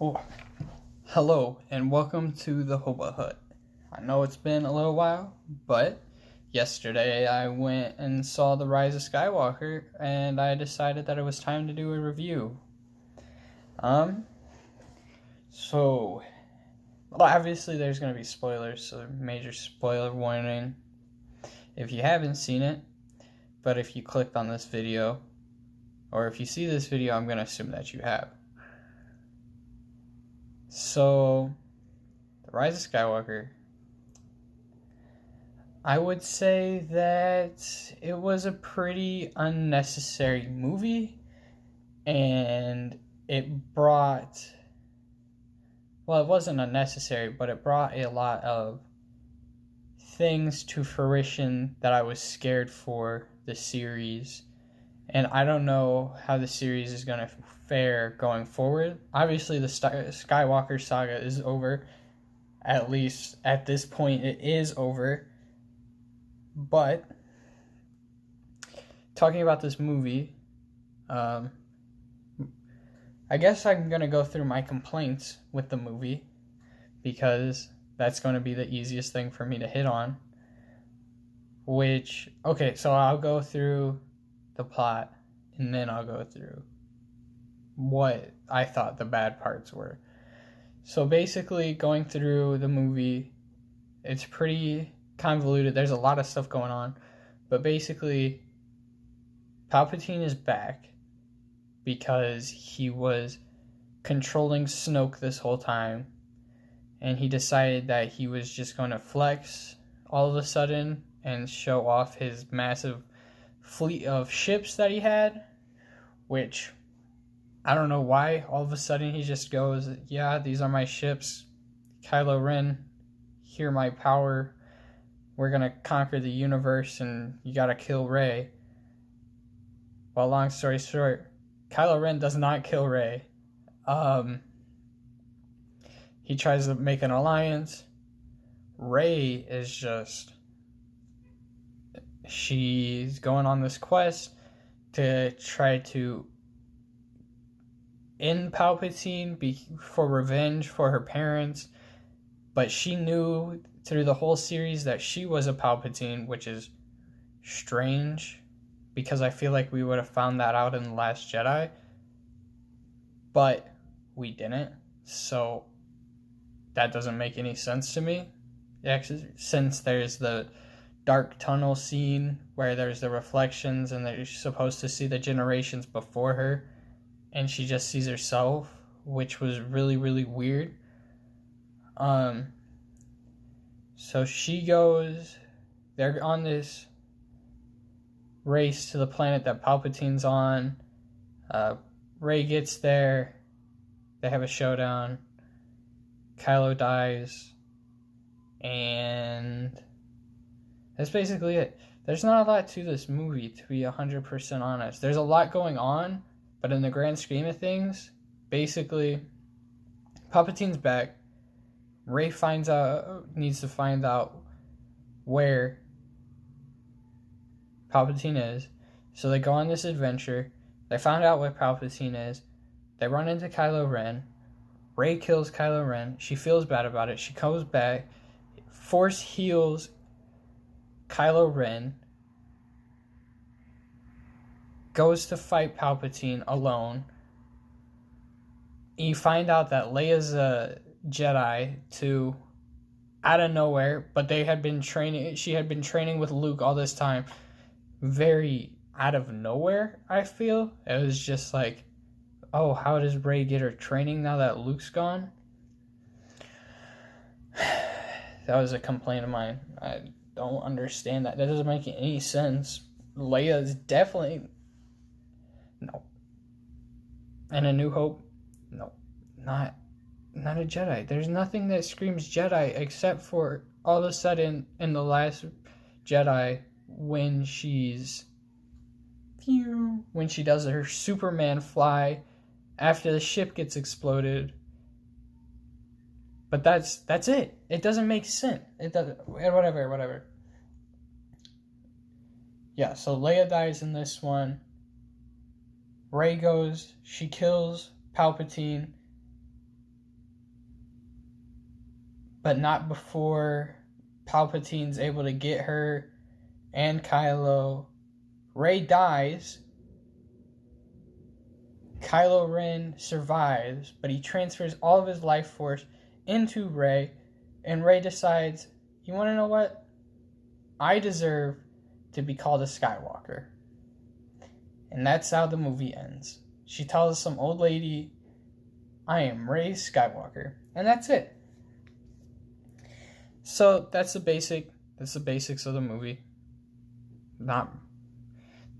Oh, hello and welcome to the Hobo Hut. I know it's been a little while, but yesterday I went and saw the Rise of Skywalker and I decided that it was time to do a review. So obviously there's going to be spoilers, so major spoiler warning if you haven't seen it, but if you clicked on this video, or if you see this video, I'm going to assume that you have. So, The Rise of Skywalker, I would say that it was a pretty unnecessary movie, and it brought, well, it wasn't unnecessary, but it brought a lot of things to fruition that I was scared for the series. And I don't know how the series is going to fare going forward. Obviously, the Skywalker saga is over. At least at this point, it is over. But, talking about this movie, I guess I'm going to go through my complaints with the movie, because that's going to be the easiest thing for me to hit on. So I'll go through the plot, and then I'll go through what I thought the bad parts were. So basically, going through the movie, it's pretty convoluted. There's a lot of stuff going on, but basically, Palpatine is back because he was controlling Snoke this whole time, and he decided that he was just going to flex all of a sudden and show off his massive fleet of ships that he had, which I don't know why all of a sudden he just goes, yeah, these are my ships, Kylo Ren, hear my power, we're gonna conquer the universe and you gotta kill Rey. Well, long story short, Kylo Ren does not kill Rey. He tries to make an alliance. Rey is just, she's going on this quest to try to end Palpatine for revenge for her parents, but she knew through the whole series that she was a Palpatine, which is strange because I feel like we would have found that out in The Last Jedi, but we didn't, so that doesn't make any sense to me. Actually, since there's the dark tunnel scene where there's the reflections and they're supposed to see the generations before her, and she just sees herself, which was really, really weird. So she goes, they're on this race to the planet that Palpatine's on. Rey gets there, they have a showdown, Kylo dies, and that's basically it. There's not a lot to this movie, to be 100% honest. There's a lot going on, but in the grand scheme of things, basically, Palpatine's back. Rey needs to find out where Palpatine is. So they go on this adventure. They find out where Palpatine is. They run into Kylo Ren. Rey kills Kylo Ren. She feels bad about it. She comes back. Force heals Kylo Ren, goes to fight Palpatine alone. You find out that Leia's a Jedi too, out of nowhere, but she had been training with Luke all this time. Very out of nowhere, I feel. It was just like, oh, how does Rey get her training now that Luke's gone? That was a complaint of mine. I don't understand that. That doesn't make any sense. Leia is definitely... No. And A New Hope? No. Not a Jedi. There's nothing that screams Jedi except for all of a sudden in The Last Jedi when she does her Superman fly after the ship gets exploded. But that's it. It doesn't make sense. It doesn't. Whatever. Yeah, so Leia dies in this one. Rey goes, she kills Palpatine, but not before Palpatine's able to get her and Kylo. Rey dies. Kylo Ren survives, but he transfers all of his life force into Rey, and Rey decides, you want to know what? I deserve to be called a Skywalker. And that's how the movie ends. She tells some old lady, I am Rey Skywalker. And that's it. So that's the basics of the movie. Not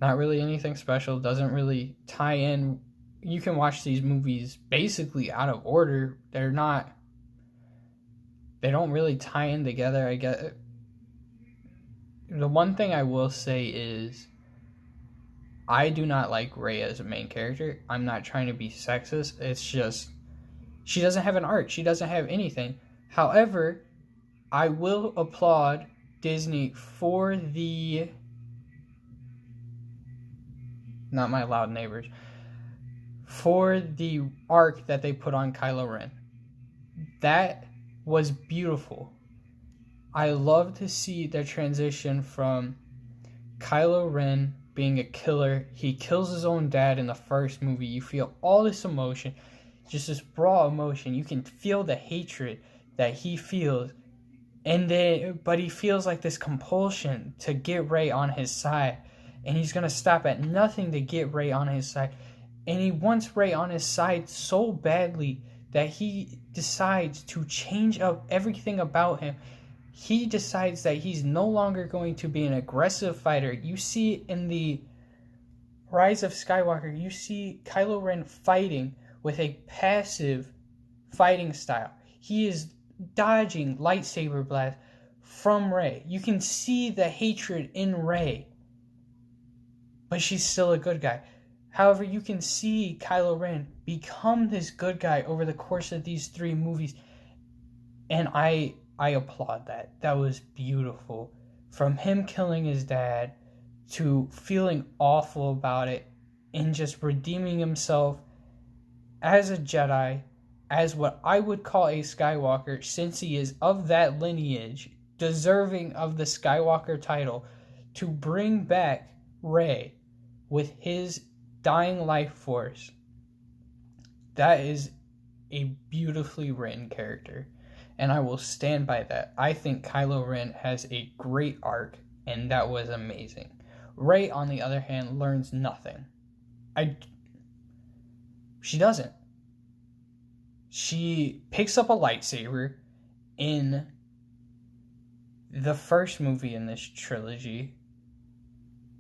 really anything special. Doesn't really tie in. You can watch these movies basically out of order. They don't really tie in together. I get the one thing I will say is I do not like Rey as a main character. I'm not trying to be sexist. It's just she doesn't have an arc. She doesn't have anything. However, I will applaud Disney for the... Not my loud neighbors. For the arc that they put on Kylo Ren. That was beautiful. I love to see the transition from Kylo Ren being a killer. He kills his own dad in the first movie. You feel all this emotion. Just this raw emotion. You can feel the hatred that he feels. But he feels like this compulsion to get Rey on his side. And he's going to stop at nothing to get Rey on his side. And he wants Rey on his side so badly that he decides to change up everything about him. He decides that he's no longer going to be an aggressive fighter. You see in the Rise of Skywalker, you see Kylo Ren fighting with a passive fighting style. He is dodging lightsaber blasts from Rey. You can see the hatred in Rey, but she's still a good guy. However, you can see Kylo Ren become this good guy over the course of these 3 movies, and I applaud that. That was beautiful. From him killing his dad to feeling awful about it and just redeeming himself as a Jedi, as what I would call a Skywalker, since he is of that lineage, deserving of the Skywalker title, to bring back Rey with his dying life force. That is a beautifully written character, and I will stand by that. I think Kylo Ren has a great arc, and that was amazing. Rey, on the other hand, learns nothing. She doesn't. She picks up a lightsaber in the first movie in this trilogy,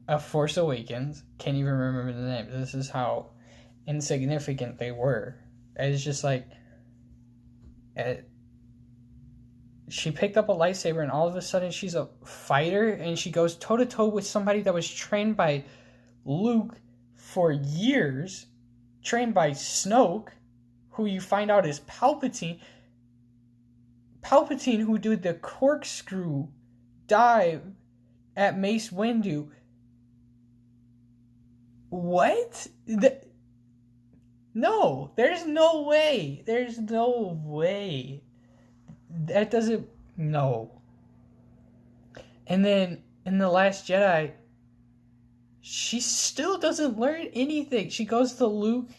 A Force Awakens. Can't even remember the name. This is how insignificant they were. It's just like... she picked up a lightsaber and all of a sudden she's a fighter, and she goes toe-to-toe with somebody that was trained by Luke for years, trained by Snoke, who you find out is Palpatine. Palpatine, who did the corkscrew dive at Mace Windu. What? No, there's no way. There's no way. That doesn't... No. And then, in The Last Jedi, she still doesn't learn anything. She goes to Luke.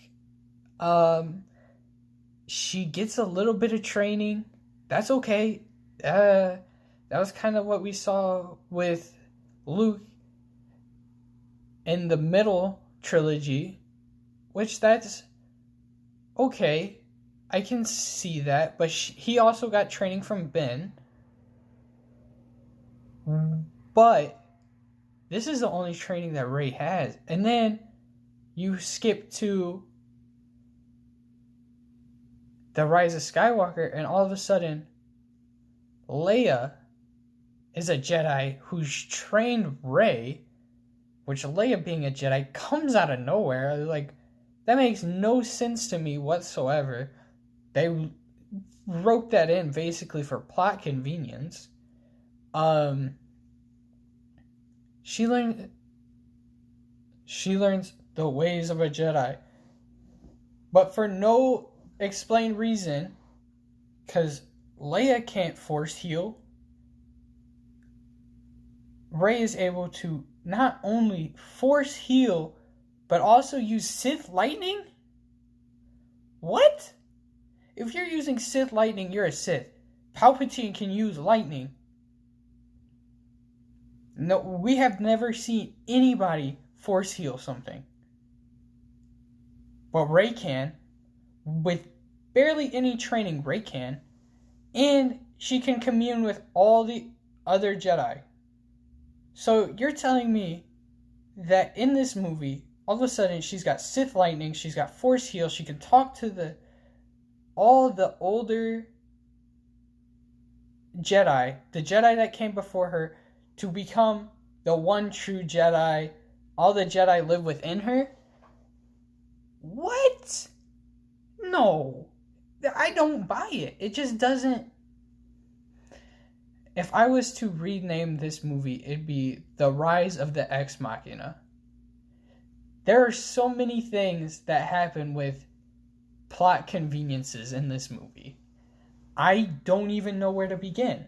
She gets a little bit of training. That's okay. That was kind of what we saw with Luke in the middle trilogy, which that's okay. I can see that, but he also got training from Ben. But this is the only training that Rey has. And then you skip to The Rise of Skywalker, and all of a sudden, Leia is a Jedi who's trained Rey, which Leia being a Jedi comes out of nowhere. Like, that makes no sense to me whatsoever. They wrote that in basically for plot convenience. She learns the ways of a Jedi, but for no explained reason, because Leia can't force heal, Rey is able to not only force heal, but also use Sith lightning? What? If you're using Sith lightning, you're a Sith. Palpatine can use lightning. No, we have never seen anybody force heal something. But Rey can. With barely any training, Rey can. And she can commune with all the other Jedi. So you're telling me that in this movie, all of a sudden she's got Sith lightning, she's got force heal, she can talk to all the older Jedi, the Jedi that came before her, to become the one true Jedi. All the Jedi live within her? What? No. I don't buy it. It just doesn't. If I was to rename this movie, it'd be The Rise of the Ex Machina. There are so many things that happen with plot conveniences in this movie. I don't even know where to begin.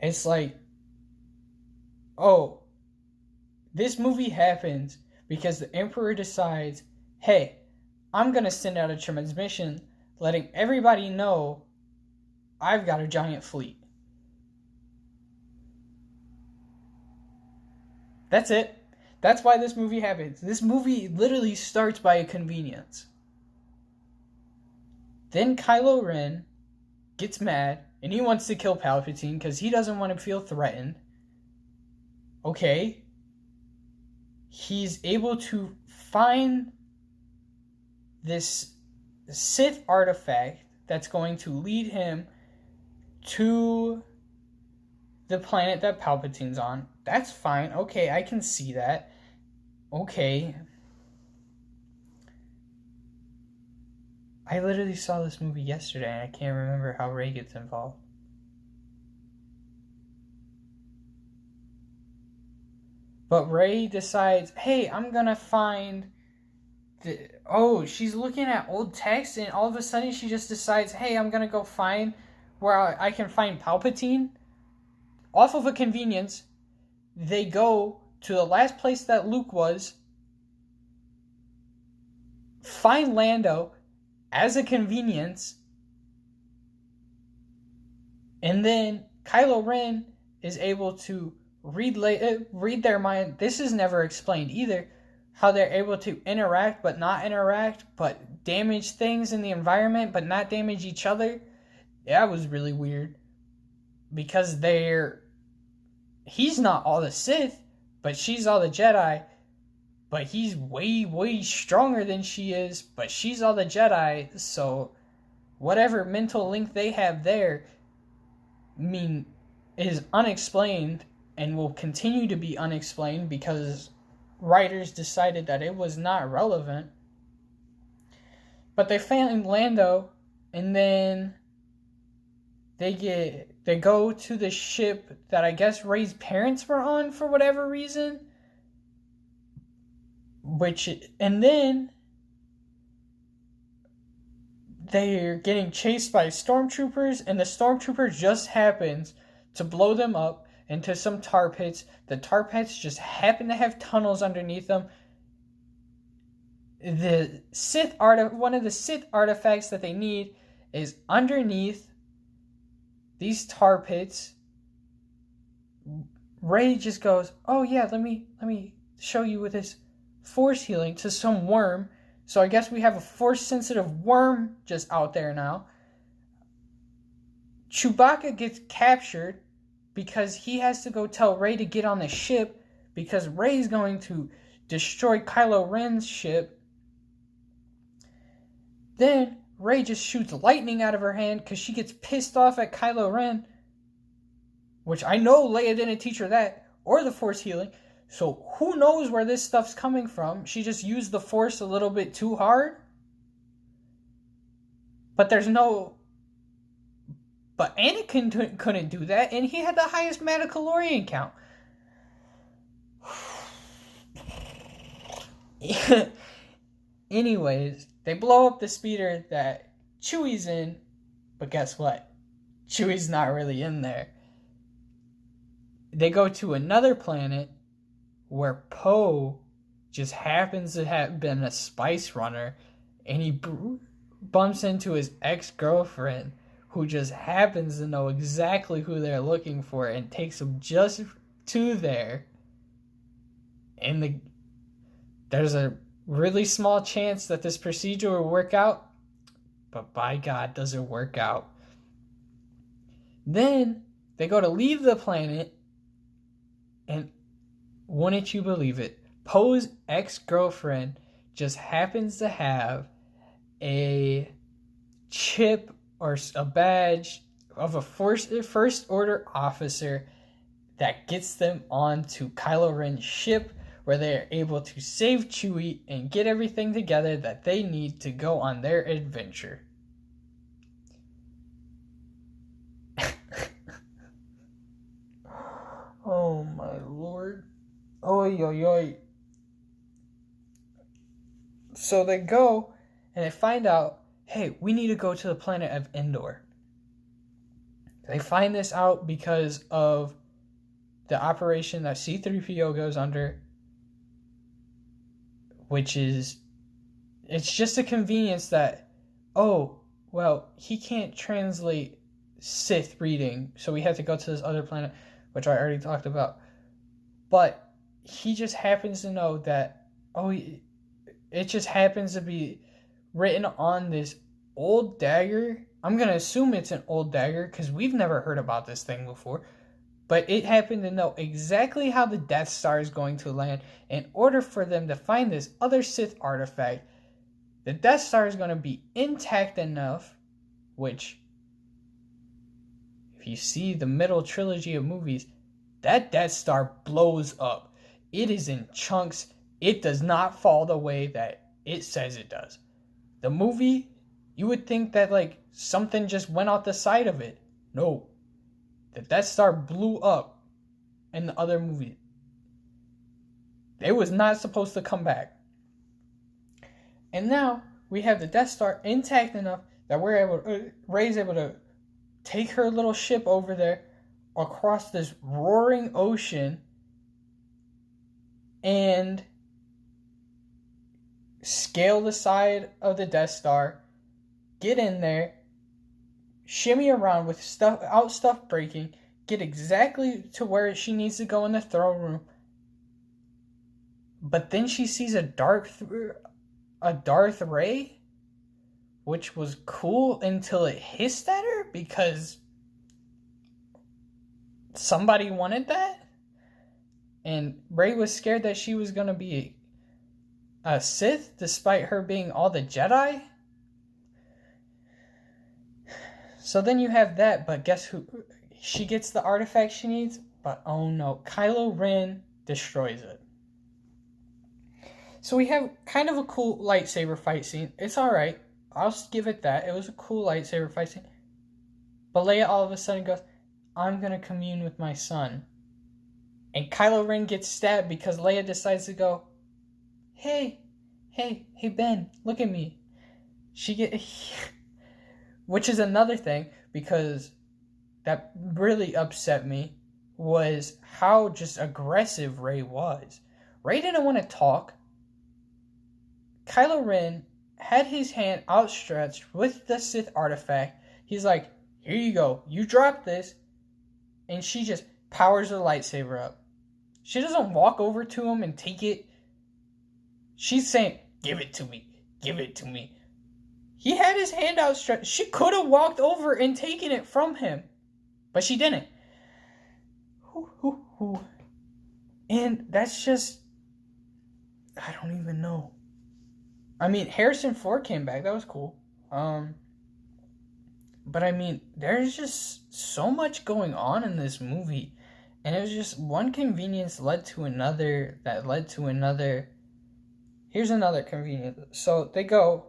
It's like, oh, this movie happens because the Emperor decides, hey, I'm going to send out a transmission letting everybody know I've got a giant fleet. That's it. That's why this movie happens. This movie literally starts by a convenience. Then Kylo Ren gets mad and he wants to kill Palpatine because he doesn't want to feel threatened. Okay. He's able to find this Sith artifact that's going to lead him to the planet that Palpatine's on. That's fine. Okay, I can see that. Okay. I literally saw this movie yesterday and I can't remember how Rey gets involved. But Rey decides, hey, I'm gonna find she's looking at old text and all of a sudden she just decides, hey, I'm gonna go find where I can find Palpatine. Off of a convenience, they go to the last place that Luke was, find Lando as a convenience, and then Kylo Ren is able to read their mind. This is never explained either. How they're able to interact but not interact, but damage things in the environment but not damage each other. That was really weird. Because he's not all the Sith, but she's all the Jedi. But he's way, way stronger than she is, but she's all the Jedi. So whatever mental link they have there, is unexplained and will continue to be unexplained because writers decided that it was not relevant. But they find Lando, and then they go to the ship that I guess Rey's parents were on for whatever reason. And then they're getting chased by stormtroopers, and the stormtroopers just happens to blow them up into some tar pits. The tar pits just happen to have tunnels underneath them. One of the Sith artifacts that they need is underneath these tar pits. Rey just goes, oh yeah, let me show you with this force healing to some worm. So I guess we have a force sensitive worm just out there now. Chewbacca gets captured because he has to go tell Rey to get on the ship because Rey's going to destroy Kylo Ren's ship. Then Rey just shoots lightning out of her hand because she gets pissed off at Kylo Ren, which I know Leia didn't teach her that, or the force healing. So who knows where this stuff's coming from? She just used the force a little bit too hard. But Anakin couldn't do that, and he had the highest Midichlorian count. Anyways, they blow up the speeder that Chewie's in, But guess what? Chewie's not really in there. They go to another planet where Poe just happens to have been a spice runner, and he bumps into his ex-girlfriend, who just happens to know exactly who they're looking for and takes him just to there. And there's a really small chance that this procedure will work out, but by God, does it work out. Then they go to leave the planet, and wouldn't you believe it, Poe's ex-girlfriend just happens to have a chip or a badge of a first order officer that gets them onto Kylo Ren's ship, where they are able to save Chewie and get everything together that they need to go on their adventure. Oh my lord. Oy, oy, oy. So they go and they find out, hey, we need to go to the planet of Endor. They find this out because of the operation that C-3PO goes under, which is, it's just a convenience that, oh, well, he can't translate Sith reading, so we have to go to this other planet, which I already talked about. But he just happens to know that, oh, it just happens to be written on this old dagger. I'm going to assume it's an old dagger because we've never heard about this thing before. But it happened to know exactly how the Death Star is going to land. In order for them to find this other Sith artifact, the Death Star is going to be intact enough, which, if you see the middle trilogy of movies, that Death Star blows up. It is in chunks. It does not fall the way that it says it does. The movie, you would think that like something just went out the side of it. No. The Death Star blew up in the other movie. It was not supposed to come back. And now we have the Death Star intact enough that Rey's able to take her little ship over there across this roaring ocean and scale the side of the Death Star, get in there, shimmy around with stuff breaking, get exactly to where she needs to go in the throne room. But then she sees a Darth Ray, which was cool until it hissed at her because somebody wanted that. And Rey was scared that she was going to be a Sith despite her being all the Jedi. So then you have that, but guess who? She gets the artifact she needs, but oh no, Kylo Ren destroys it. So we have kind of a cool lightsaber fight scene. It's alright. I'll give it that. It was a cool lightsaber fight scene. But Leia all of a sudden goes, I'm going to commune with my son. And Kylo Ren gets stabbed because Leia decides to go, hey Ben, look at me. Which is another thing, because that really upset me, was how just aggressive Rey was. Rey didn't want to talk. Kylo Ren had his hand outstretched with the Sith artifact. He's like, here you go, you drop this. And she just powers her lightsaber up. She doesn't walk over to him and take it. She's saying, give it to me, give it to me. He had his hand outstretched. She could have walked over and taken it from him. But she didn't. And that's just, I don't even know. I mean, Harrison Ford came back. That was cool. But I mean, there's just so much going on in this movie. And it was just one convenience led to another that led to another. Here's another convenience. So they go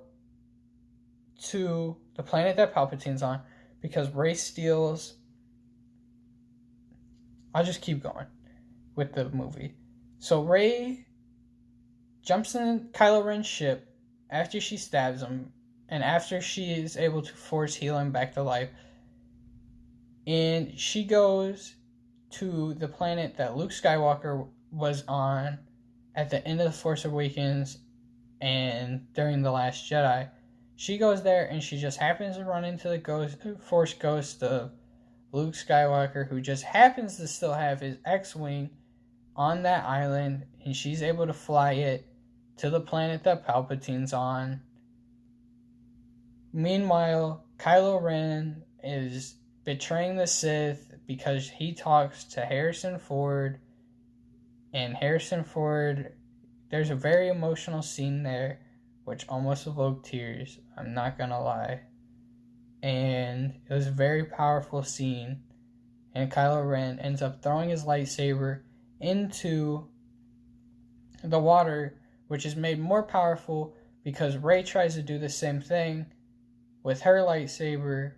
to the planet that Palpatine's on because Rey steals. I'll just keep going with the movie. So Rey jumps in Kylo Ren's ship after she stabs him and after she is able to force heal him back to life, and she goes to the planet that Luke Skywalker was on at the end of The Force Awakens and during The Last Jedi. She goes there and she just happens to run into the Force ghost of Luke Skywalker, who just happens to still have his X-Wing on that island, and she's able to fly it to the planet that Palpatine's on. Meanwhile, Kylo Ren is betraying the Sith because he talks to Harrison Ford, and Harrison Ford, there's a very emotional scene there which almost evoked tears, I'm not gonna lie, and it was a very powerful scene, and Kylo Ren ends up throwing his lightsaber into the water, which is made more powerful because Rey tries to do the same thing with her lightsaber.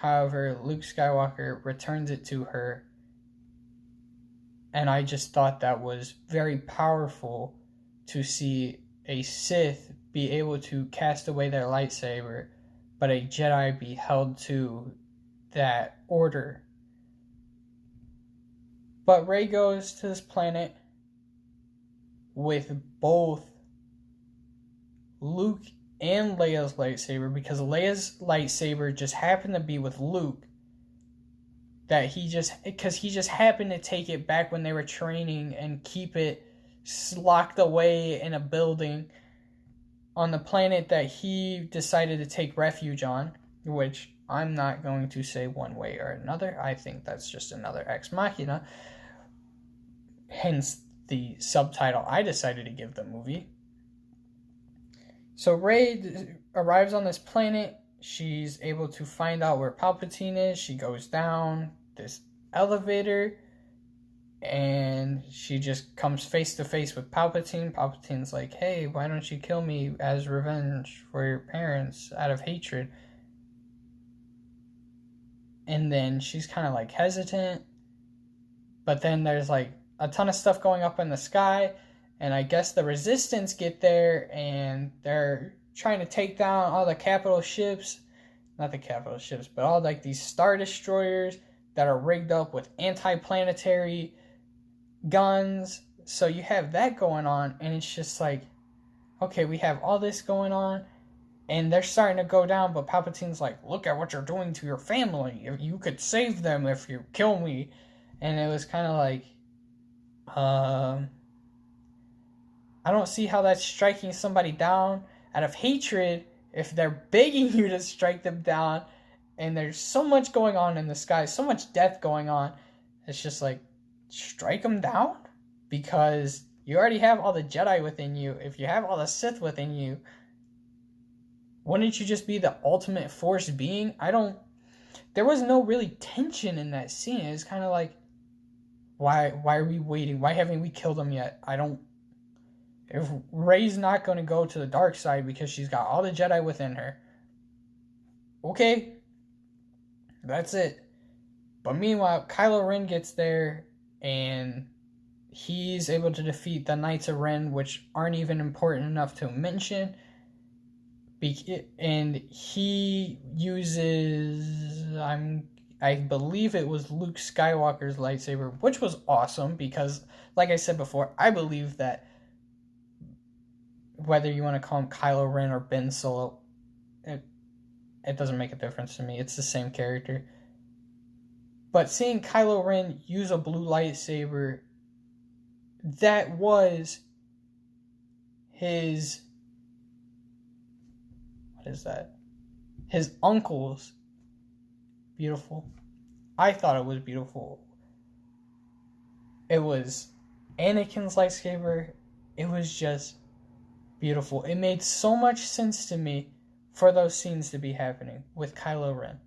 However, Luke Skywalker returns it to her, and I just thought that was very powerful to see a Sith be able to cast away their lightsaber, but a Jedi be held to that order. But Rey goes to this planet with both Luke and Leia's lightsaber, because Leia's lightsaber just happened to be with Luke, because he just happened to take it back when they were training and keep it locked away in a building on the planet that he decided to take refuge on, which I'm not going to say one way or another. I think that's just another Ex Machina, hence the subtitle I decided to give the movie. So Rey arrives on this planet. She's able to find out where Palpatine is. She goes down this elevator, and she just comes face to face with Palpatine. Palpatine's like, hey, why don't you kill me as revenge for your parents out of hatred? And then she's kind of like hesitant, but then there's like a ton of stuff going up in the sky, and I guess the Resistance get there, and they're trying to take down all the capital ships, not the capital ships, but all like these Star Destroyers that are rigged up with anti-planetary guns. So you have that going on, and it's just like, okay, we have all this going on, and they're starting to go down, but Palpatine's like, look at what you're doing to your family. You could save them if you kill me. And it was kind of like, I don't see how that's striking somebody down out of hatred if they're begging you to strike them down, and there's so much going on in the sky, so much death going on. It's just like, strike them down? Because you already have all the Jedi within you. If you have all the Sith within you, wouldn't you just be the ultimate Force being? There was no really tension in that scene. It's kind of like, why are we waiting? Why haven't we killed him yet? If Rey's not going to go to the dark side because she's got all the Jedi within her, okay, that's it. But meanwhile, Kylo Ren gets there, and he's able to defeat the Knights of Ren, which aren't even important enough to mention. And he uses, I believe it was Luke Skywalker's lightsaber, which was awesome because, like I said before, I believe that whether you want to call him Kylo Ren or Ben Solo, it doesn't make a difference to me. It's the same character. But seeing Kylo Ren use a blue lightsaber, that was his, his uncle's. Beautiful. I thought it was beautiful. It was Anakin's lightsaber. It was just beautiful. It made so much sense to me for those scenes to be happening with Kylo Ren.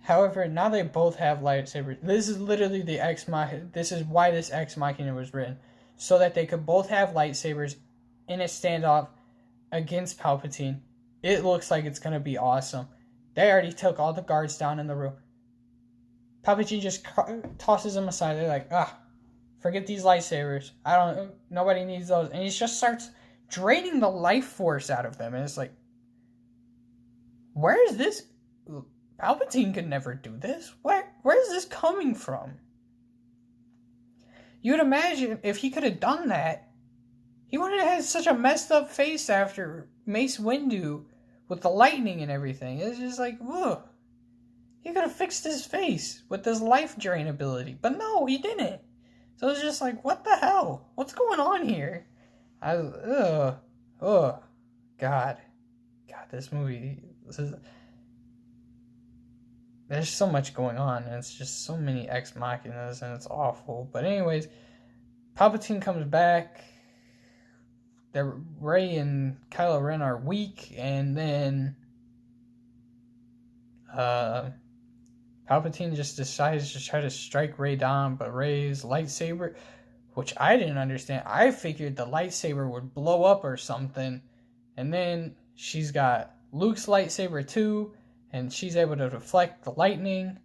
However, now they both have lightsabers. This is literally this is why this Ex Machina was written, so that they could both have lightsabers in a standoff against Palpatine. It looks like it's gonna be awesome. They already took all the guards down in the room. Palpatine just tosses them aside. They're like, forget these lightsabers. Nobody needs those. And he just starts draining the life force out of them. And it's like, where is this? Palpatine could never do this. Where is this coming from? You'd imagine if he could have done that, he wouldn't have had such a messed up face after Mace Windu with the lightning and everything. It's just like, whoa. He could have fixed his face with this life drain ability. But no, he didn't. So it's just like, what the hell? What's going on here? God. God, this movie, there's so much going on, and it's just so many ex machinas, and it's awful. But anyways, Palpatine comes back. Rey and Kylo Ren are weak, and then Palpatine just decides to try to strike Rey down, but Rey's lightsaber, which I didn't understand. I figured the lightsaber would blow up or something, and then she's got Luke's lightsaber too, and she's able to deflect the lightning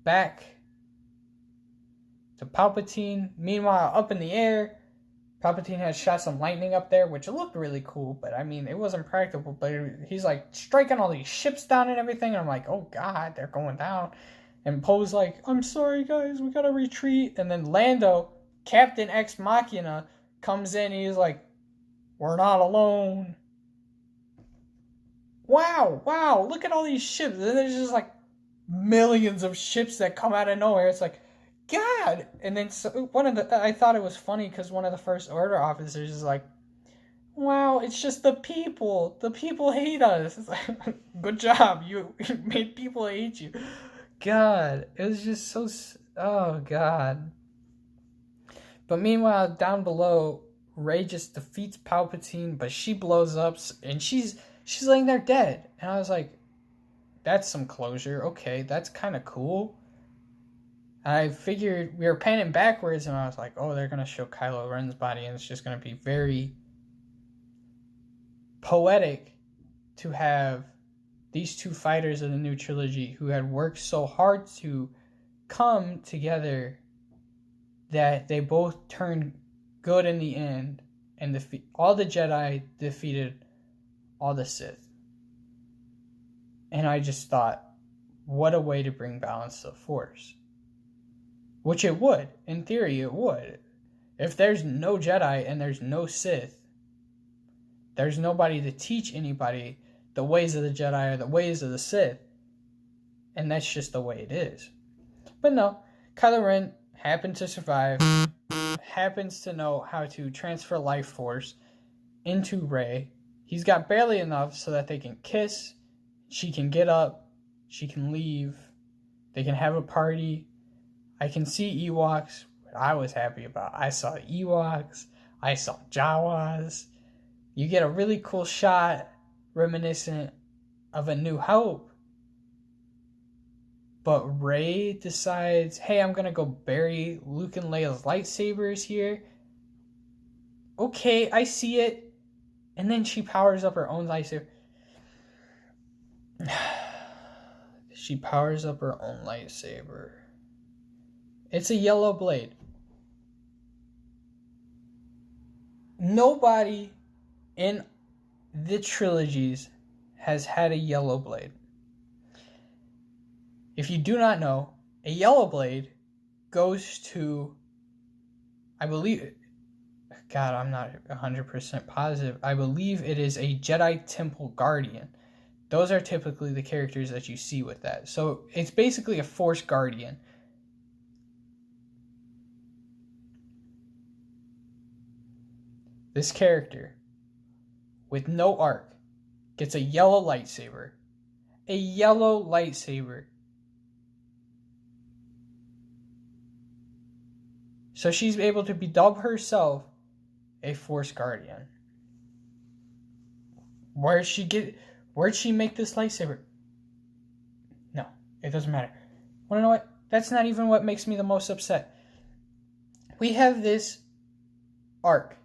back to Palpatine. Meanwhile, up in the air, Palpatine had shot some lightning up there, which looked really cool, but I mean, it wasn't practical, but he's like striking all these ships down and everything, and I'm like, oh god, they're going down. And Poe's like, I'm sorry guys, we gotta retreat. And then Lando, Captain Ex Machina, comes in and he's like, we're not alone. Wow, look at all these ships. And there's just like millions of ships that come out of nowhere. It's like, God. And then I thought it was funny because one of the First Order officers is like, wow, it's just the people. The people hate us. It's like, good job. You made people hate you. God, it was just so, oh God. But meanwhile, down below, Rey just defeats Palpatine, but she blows up, and she's laying there dead. And I was like, that's some closure. Okay, that's kind of cool. I figured we were panning backwards, and I was like, oh, they're going to show Kylo Ren's body, and it's just going to be very poetic to have these two fighters of the new trilogy who had worked so hard to come together that they both turned good in the end, and all the Jedi defeated all the Sith. And I just thought, what a way to bring balance to the Force. Which it would. In theory, it would. If there's no Jedi and there's no Sith, there's nobody to teach anybody the ways of the Jedi or the ways of the Sith. And that's just the way it is. But no, Kylo Ren happened to survive, happens to know how to transfer life force into Rey. He's got barely enough so that they can kiss, she can get up, she can leave, they can have a party. I can see Ewoks, what I was happy about. I saw Ewoks, I saw Jawas. You get a really cool shot reminiscent of A New Hope. But Rey decides, hey, I'm going to go bury Luke and Leia's lightsabers here. Okay, I see it. And then she powers up her own lightsaber. She powers up her own lightsaber. It's a yellow blade. Nobody in the trilogies has had a yellow blade. If you do not know, a yellow blade goes to, I believe, God, I'm not 100% positive. I believe it is a Jedi Temple Guardian. Those are typically the characters that you see with that. So it's basically a Force Guardian. This character, with no arc, gets a yellow lightsaber. A yellow lightsaber. So she's able to dub herself a Force Guardian. Where'd she make this lightsaber? No, it doesn't matter. Wanna know what? That's not even what makes me the most upset. We have this arc.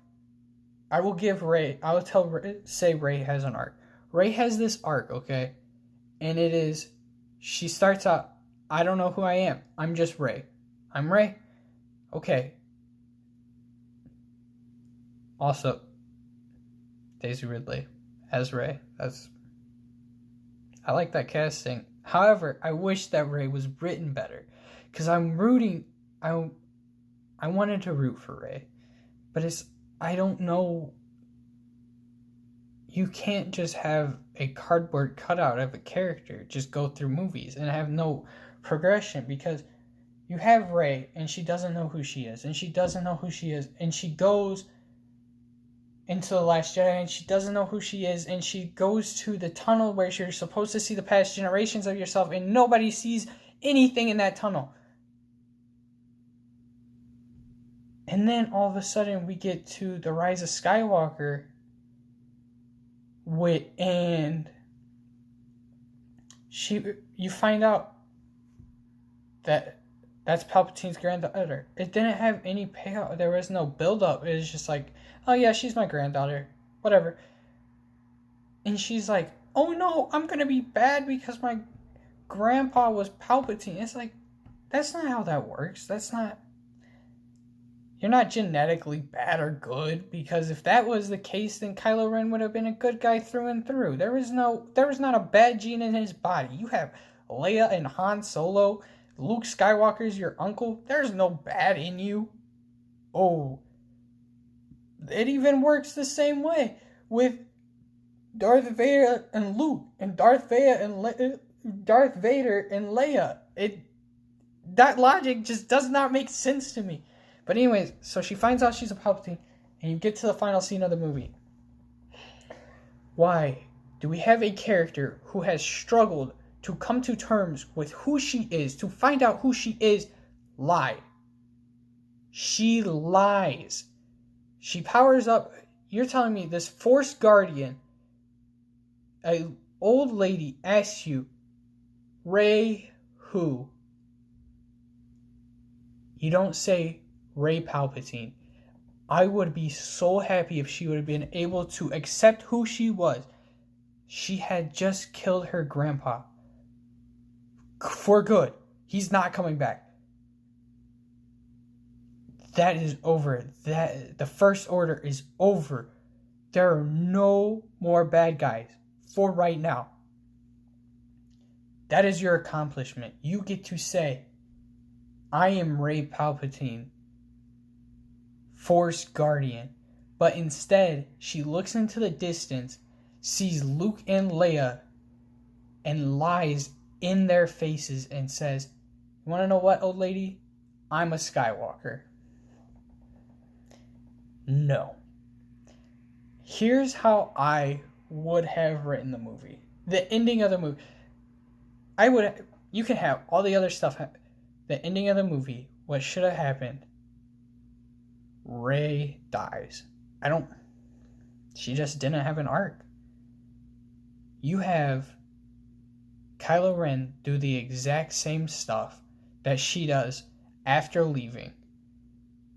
I will give Rey, I will say Rey has an arc. Rey has this arc, okay? And it is, she starts out, I don't know who I am. I'm just Rey. I'm Rey. Okay. Also, Daisy Ridley as Rey. I like that casting. However, I wish that Rey was written better, because I'm rooting. I wanted to root for Rey, but I don't know. You can't just have a cardboard cutout of a character just go through movies and have no progression, because you have Rey and she doesn't know who she is, and she doesn't know who she is, and she goes into The Last Jedi and she doesn't know who she is, and she goes to the tunnel where you're supposed to see the past generations of yourself, and nobody sees anything in that tunnel. And then all of a sudden we get to the Rise of Skywalker, and you find out that that's Palpatine's granddaughter. It didn't have any payout. There was no build up. It was just like, oh yeah, she's my granddaughter, whatever. And she's like, oh no, I'm gonna be bad because my grandpa was Palpatine. It's like, that's not how that works. You're not genetically bad or good, because if that was the case, then Kylo Ren would have been a good guy through and through. There was not a bad gene in his body. You have Leia and Han Solo. Luke Skywalker's your uncle. There's no bad in you. Oh, it even works the same way with Darth Vader and Luke, and Darth Vader and Leia. That logic just does not make sense to me. But anyways, so she finds out she's a Palpatine, and you get to the final scene of the movie. Why do we have a character who has struggled to come to terms with who she is, to find out who she is, lie? She lies. She powers up. You're telling me this Force Guardian, an old lady, asks you, Rey who? You don't say Rey Palpatine. I would be so happy if she would have been able to accept who she was. She had just killed her grandpa. For good. He's not coming back. That is over. The First Order is over. There are no more bad guys for right now. That is your accomplishment. You get to say, I am Rey Palpatine, Force Guardian. But instead, she looks into the distance, sees Luke and Leia, and lies in their faces and says, you want to know what, old lady? I'm a Skywalker. No. Here's how I would have written the movie. The ending of the movie. You can have all the other stuff. The ending of the movie, what should have happened? Rey dies. She just didn't have an arc. You have Kylo Ren do the exact same stuff that she does after leaving.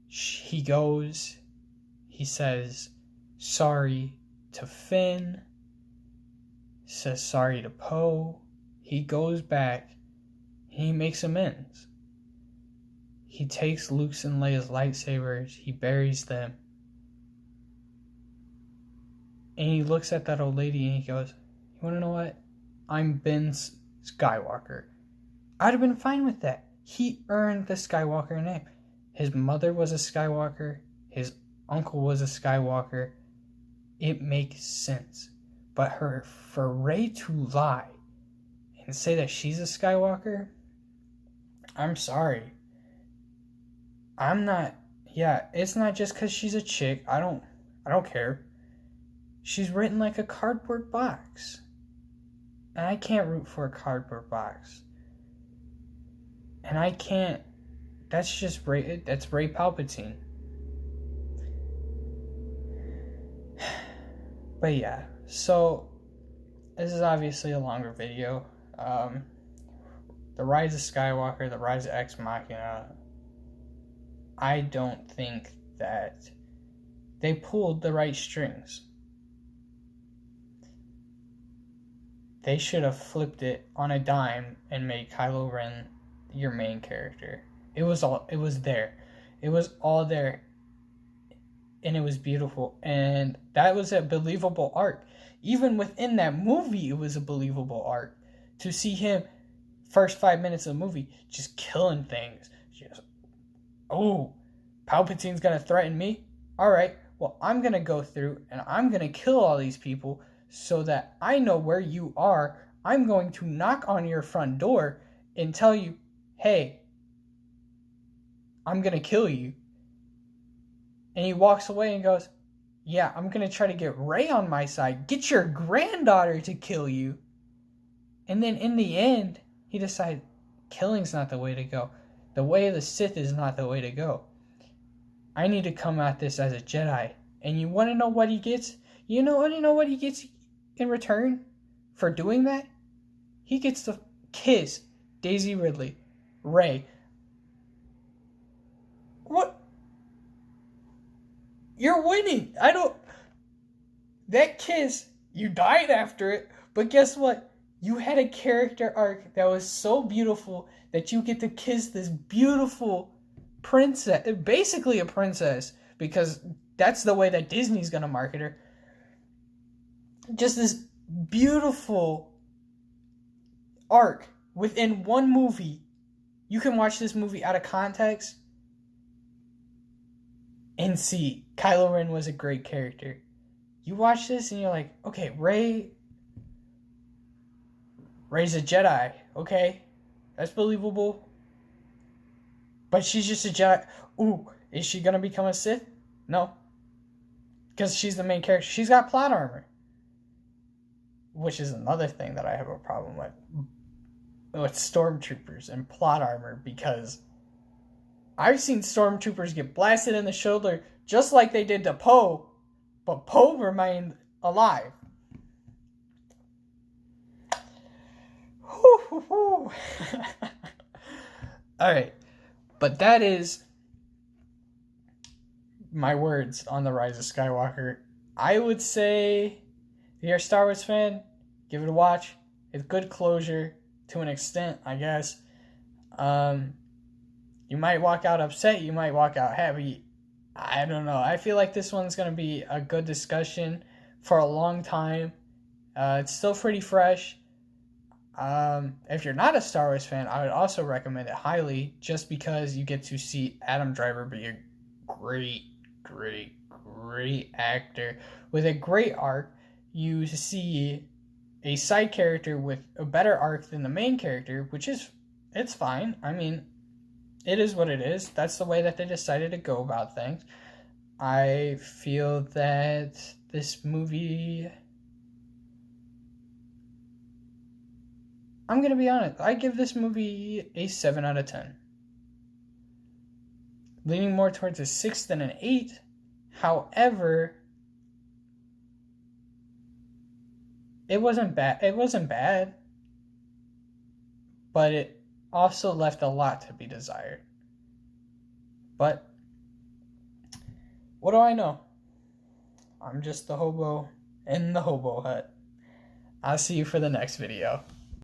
He goes, he says sorry to Finn, says sorry to Poe. He goes back, he makes amends. He takes Luke's and Leia's lightsabers, he buries them. And he looks at that old lady and he goes, you want to know what? I'm Ben Skywalker. I'd have been fine with that. He earned the Skywalker name. His mother was a Skywalker. His uncle was a Skywalker. It makes sense. But for Rey to lie and say that she's a Skywalker, I'm sorry. I'm not. Yeah, it's not just because she's a chick. I don't care. She's written like a cardboard box. And I can't root for a cardboard box. And I can't. That's just Rey. That's Rey Palpatine. But yeah, so this is obviously a longer video. The Rise of Skywalker, the Rise of Ex Machina. I don't think that they pulled the right strings. They should have flipped it on a dime and made Kylo Ren your main character. It was there. It was all there. and it was beautiful. And that was a believable arc. Even within that movie, it was a believable arc. To see him, first 5 minutes of the movie, just killing things. Just, oh, Palpatine's gonna threaten me? Alright, well, I'm gonna go through and I'm gonna kill all these people so that I know where you are. I'm going to knock on your front door and tell you, hey, I'm gonna kill you. And he walks away and goes, yeah, I'm gonna try to get Rey on my side. Get your granddaughter to kill you. And then in the end, he decides killing's not the way to go. The way of the Sith is not the way to go. I need to come at this as a Jedi. And you want to know what he gets? You know what he gets in return for doing that? He gets to kiss Daisy Ridley, Rey. What? You're winning. That kiss, you died after it, but guess what? You had a character arc that was so beautiful that you get to kiss this beautiful princess, basically a princess, because that's the way that Disney's gonna market her. Just this beautiful arc within one movie. You can watch this movie out of context and see Kylo Ren was a great character. You watch this and you're like, okay, Rey's a Jedi, okay? That's believable. But she's just a Jedi. Ooh, is she gonna become a Sith? No. Because she's the main character. She's got plot armor. Which is another thing that I have a problem with stormtroopers and plot armor, because I've seen stormtroopers get blasted in the shoulder just like they did to Poe, but Poe remained alive. Alright, but that is my words on the Rise of Skywalker. I would say, if you're a Star Wars fan, give it a watch. It's good closure to an extent, I guess. You might walk out upset, you might walk out happy. I don't know. I feel like this one's going to be a good discussion for a long time. It's still pretty fresh. If you're not a Star Wars fan, I would also recommend it highly, just because you get to see Adam Driver be a great actor with a great arc. You see a side character with a better arc than the main character, which is, it's fine. I mean, it is what it is. That's the way that they decided to go about things. I feel that this movie, I'm going to be honest, I give this movie a 7 out of 10. Leaning more towards a 6 than an 8. However, it wasn't bad. But it also left a lot to be desired. But what do I know? I'm just the hobo in the hobo hut. I'll see you for the next video.